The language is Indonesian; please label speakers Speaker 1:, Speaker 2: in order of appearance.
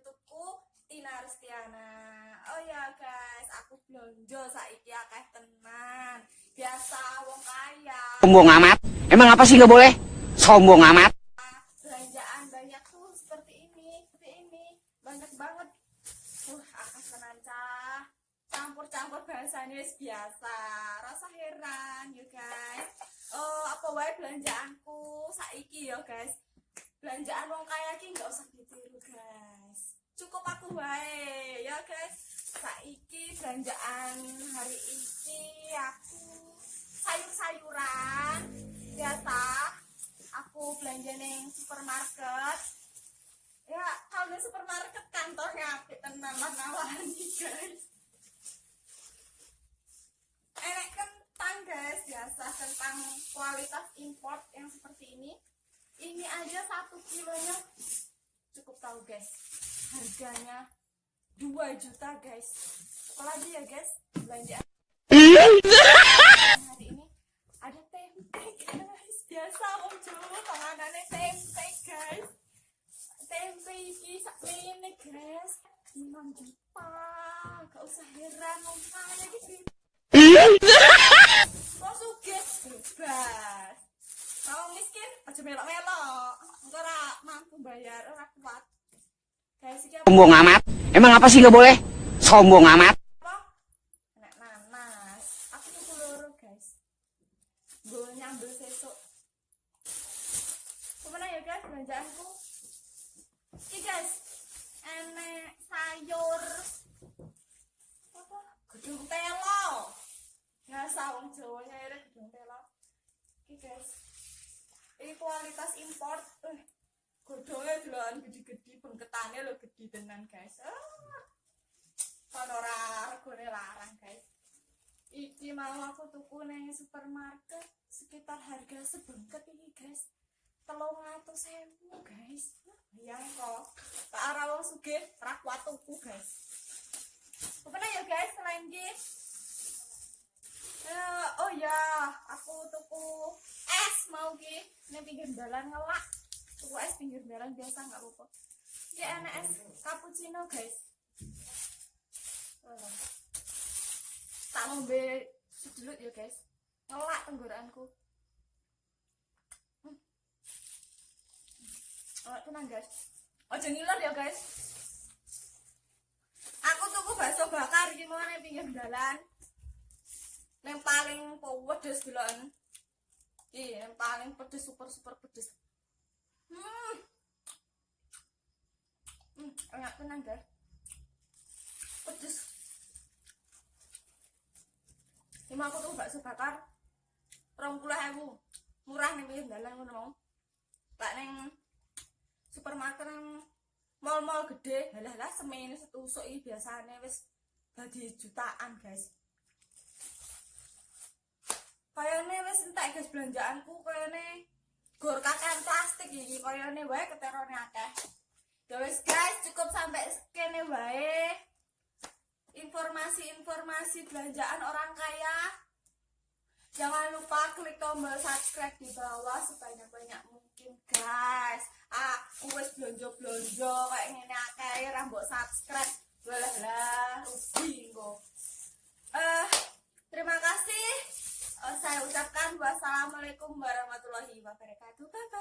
Speaker 1: tuku Tina Rustiana. Oh ya guys, aku blonjo saiki akeh tenan. Biasa wong kaya.
Speaker 2: Sombong amat. Emang apa sih nggak boleh? Sombong amat.
Speaker 1: Belanjaan banyak tuh seperti ini. Banyak banget. Akeh tenan cah. Campur-campur bahasanya biasa. Rasa heran ya guys. Apa wae belanjaanku saiki ya guys. Belanjaan wong kaya iki nggak usah ditiru guys. Cukup aku wae ya guys. Saiki belanjaan hari ini aku sayur-sayuran biasa. Aku belanja neng supermarket. Ya kalau di supermarket kantornya apik tenan nawani guys. Enak kentang guys, biasa kentang kualitas import yang seperti ini. Ini aja 1 kilonya cukup tahu guys, harganya 2 juta guys. Apalagi ya guys belanja hari ini ada tempe guys. Biasa om Jawa panganane tempe guys. Tempe iki sakmene guys 5 juta. Gak usah heran om kaya gitu. Kok sugih bebas. Kalau miskin aja melok-melok. Engko ora mampu bayar, ora kuat. Guys, iki
Speaker 2: Sombong amat. Emang apa sih nggak boleh? Sombong amat.
Speaker 1: apa? Enak nanas. Aku tuku loro, guys. Gue nyambel sesuk. Kemana ya guys belanjaanku? Iki guys, enek sayur apa? Gedung telo. Biasa wong Jawa nyari gedung telo. Iki guys. Ini kualitas import. Godongnya delokan gede-gede, bengketane lho gede tenan guys. Kan ora regane larang guys. Iki mau aku tuku nang supermarket sekitar harga sebengket ini guys. 300.000 guys. Bayang kok. Tak arah wong sugih ora kuat tuku guys. Apa ya guys selain iki? Oh ya, aku tuku es mau ki ning pinggir dalan ngelak. Tuku es pinggir dalan biasa nggak apa-apa. Iki enak es cappuccino guys. Tak ngombe sedelut ya guys. Ngelak tenggorokanku. Oh, tenang guys. Ojo ngiler ya guys. Aku tuku bakso bakar iki mau ning pinggir dalan. Yang paling pedes bilang yang paling pedes super pedes. Enak tenang guys, pedes. Ini aku tuh bakso bakar 20.000 murah nih pinggir dalan ngono mau. Tak neng supermarket nang mall-mall gede, halah semene setusuk iki biasane wis dadi jutaan guys. Kayane wis entek guys belanjaanku kayane gor kakean plastik iki kayane wae keterone akeh. Ya wis guys, cukup sampai kene wae. Informasi-informasi belanjaan orang kaya. Jangan lupa klik tombol subscribe di bawah sebanyak-banyak mungkin guys. Aku wis blonjo-blonjo kayak ngene akeh ra mbok subscribe. Lah rugi engko. Terima kasih. Saya ucapkan wassalamualaikum warahmatullahi wabarakatuh. Bye.